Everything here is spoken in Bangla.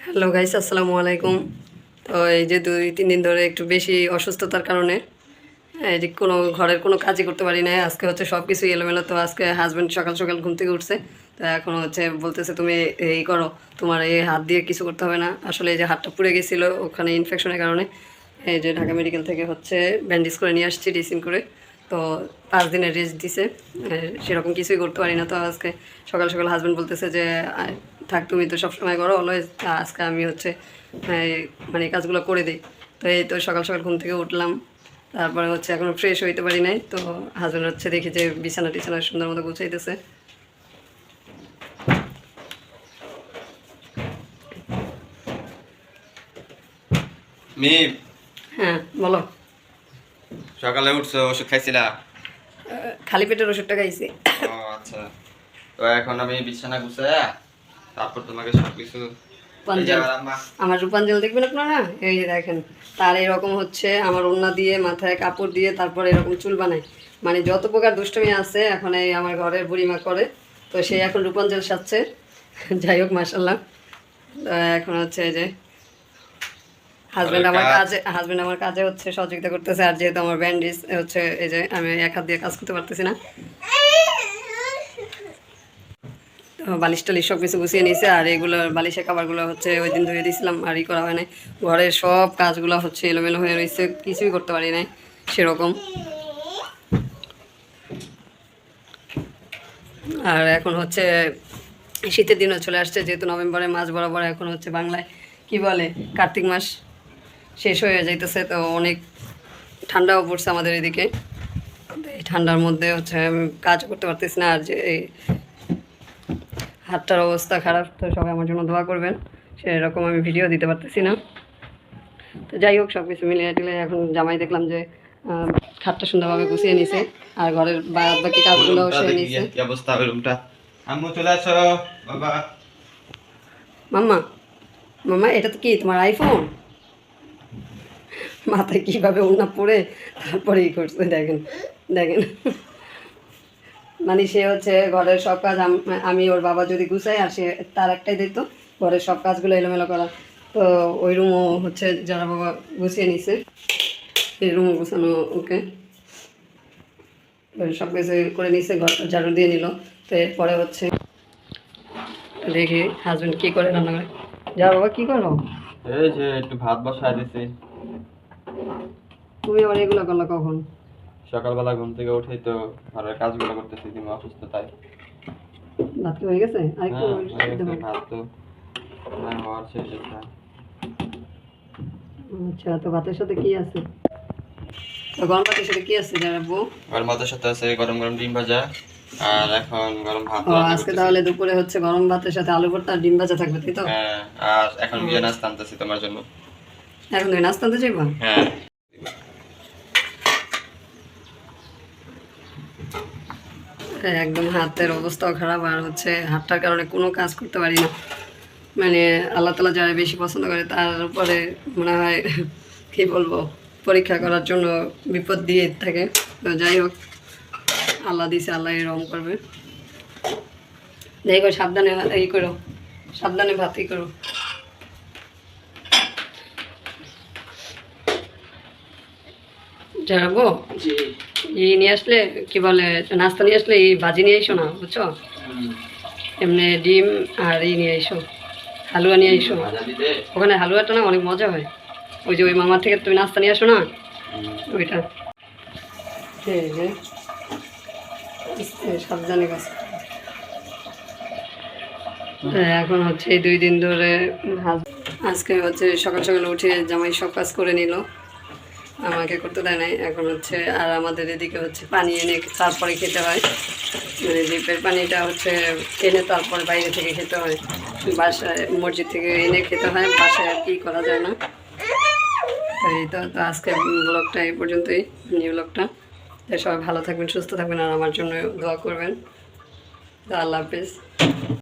হ্যালো গাইস, আসসালামু আলাইকুম। তো এই যে 2-3 দিন ধরে একটু বেশি অসুস্থতার কারণে এই যে কোনো ঘরের কোনো কাজই করতে পারি না। আজকে হচ্ছে সব কিছুই এলোমেলো। তো আজকে হাজব্যান্ড সকাল সকাল ঘুম থেকে উঠছে। তো এখন হচ্ছে বলতেছে তুমি এই করো, তোমার এই হাত দিয়ে কিছু করতে হবে না। আসলে এই যে হাতটা পুড়ে গেছিলো ওখানে ইনফেকশনের কারণে, এই যে ঢাকা মেডিকেল থেকে হচ্ছে ব্যান্ডেজ করে নিয়ে আসছি ড্রেসিং করে। তো 5 দিনের রেস্ট দিছে, সেরকম কিছুই করতে পারি না। তো আজকে সকাল সকাল হাজব্যান্ড বলতেছে যে থাক, তুমি তো সবসময় করো অলওয়েজ, আজকে আমি হচ্ছে মানে এই কাজগুলো করে দিই। তো এই তো সকাল সকাল ঘুম থেকে উঠলাম, তারপরে হচ্ছে এখনও ফ্রেশ হইতে পারি নাই। তো হাজব্যান্ড হচ্ছে দেখি যে বিছানা টিছানা সুন্দর মতো গুছাইতেছে। মিম, হ্যাঁ বলো। সকালে উঠছো, ওষুধ খাইছিলা? খালি পেটের ওষুধটা খাইছি। ও আচ্ছা। তো এখন আমি বিছানা গুছাইয়া তারপর তোমাকে সবকিছু আমার রূপাঞ্জল দেখবেন আপনারা, এই যে দেখেন তার এরকম হচ্ছে আমার ওড়না দিয়ে মাথায় কাপড় দিয়ে তারপর এরকম চুল বানায়। মানে যত প্রকার দুষ্টমি আছে এখন এই আমার ঘরের বুড়িমা করে। তো সে এখন রূপাঞ্জল সাজছে। যাই হোক, মাসাল্লাহ। এখন হচ্ছে এই যে হাজব্যান্ড আমার কাজে হচ্ছে সহযোগিতা করতেছে। আর যেহেতু আমার ব্যান্ডেজ হচ্ছে, এই যে আমি এক হাত দিয়ে কাজ করতে পারতেছি না। বালিশ টালিশ সব কিছু গুছিয়ে নিয়েছে। আর এগুলো বালিশের খাবারগুলো হচ্ছে ওই দিন ধুয়ে দিয়েছিলাম, আর ই করা হয় নাই। ঘরের সব কাজগুলো হচ্ছে এলোমেলো হয়ে রয়েছে, কিছুই করতে পারি নাই সেরকম। আর এখন হচ্ছে শীতের দিনও চলে আসছে, যেহেতু নভেম্বরের মাস বরাবর এখন হচ্ছে বাংলায় কি বলে কার্তিক মাস শেষ হয়ে যাইতেছে। তো অনেক ঠান্ডাও পড়ছে আমাদের এদিকে। এই ঠান্ডার মধ্যে হচ্ছে আমি কাজ করতে পারতেছি না। আর যে হাতটার অবস্থা খারাপ, তো সবাই আমার জন্য দোয়া করবেন। সেরকম আমি ভিডিও দিতে পারতেছি না। তো যাই হোক, সব কিছু মিলিয়ে টিলে এখন জামাই দেখলাম যে খাটটা সুন্দরভাবে গুছিয়ে নিছে, আর ঘরের বাকি কাজগুলো সেরে নিছে। কি অবস্থা হবে রুমটা? আম্মু চলে আসো বাবা। মাম্মা, মাম্মা এটা তো কি তোমার আইফোন? মাথায় কীভাবে ওড়না পরে তারপরে ই করছে, দেখেন দেখেন। মানে সে হচ্ছে ঘরের সব কাজ আমি ওর বাবা যদি গুছাই, আর সে তার একটাই দিত ঘরের সব কাজগুলো এলোমেলো করা। তো ওই রুমও হচ্ছে যারা বাবা গুছিয়ে নিছে, এই রুমও গুছানো ওকে সব কিছু করে নিছে, ঘরটা ঝাড়ু দিয়ে নিল। তো এরপরে হচ্ছে দেখি হাজব্যান্ড কী করে রান্না করে। যা বাবা, কী করো? এই যে একটু ভাত বসায় দিছি। তুমি আবার এগুলো করলো কখন? সকালবেলা ঘুম থেকে উঠেই তো ঘরের কাজগুলো করতেছি, তুমি অসুস্থ তাই। ভাত কি হয়ে গেছে? আরেকটু ভাত তো হওয়ার শেষ। আচ্ছা, তো ভাতের সাথে কি আছে? তো গরম ভাতের সাথে কি আছে জানাবো? গরম ভাতের সাথে আছে গরম গরম ডিম ভাজা, আর এখন গরম ভাত। আজকে তাহলে দুপুরে হচ্ছে গরম ভাতের সাথে আলু ভর্তা আর ডিম ভাজা থাকবে, তাই তো? হ্যাঁ, আর এখন বিয়ে নাস্তা আনতেছি তোমার জন্য। এখন তুই নাস্তা আনতে চাইবা? হ্যাঁ। একদম হাতের অবস্থাও খারাপ, আর হচ্ছে হাতটার কারণে কোনো কাজ করতে পারি না। মানে আল্লাহ তালা যারা বেশি পছন্দ করে তার উপরে মনে হয় কী বলবো, পরীক্ষা করার জন্য বিপদ দিয়ে থাকে। তো যাই হোক, আল্লাহ দিছে, আল্লাহ রং করবে। দেখো সাবধানে ই করো, সাবধানে ভাত ই করো। যাবো এই নিয়ে আসলে কি বলে, নাস্তা নিয়ে আসলে এই ভাজি নিয়ে এসো না, বুঝছো? এমনি ডিম আর এই নিয়ে এসো, হালুয়া নিয়ে এসো। ওখানে হালুয়াটা না অনেক মজা হয়। ওই যে ওই মামার থেকে তুমি নাস্তা নিয়ে আসো না, ওইটা। সাবধানে গাছ। এখন হচ্ছে এই 2 দিন ধরে আজকে হচ্ছে সকাল সকাল উঠে জামাই সব কাজ করে নিল, আমাকে করতে দেয় নাই। এখন হচ্ছে আর আমাদের এদিকে হচ্ছে পানি এনে তারপরে খেতে হয়। মানে ডিপের পানিটা হচ্ছে এনে তারপরে বাইরে থেকে খেতে হয়, বাসায় মসজিদ থেকে এনে খেতে হয়, বাসায় আর কি করা যায় না। এই তো আজকে ব্লগটা এই পর্যন্তই, নিউ ব্লগটা। সবাই ভালো থাকবেন, সুস্থ থাকবেন, আর আমার জন্য দোয়া করবেন। তো আল্লাহ হাফেজ।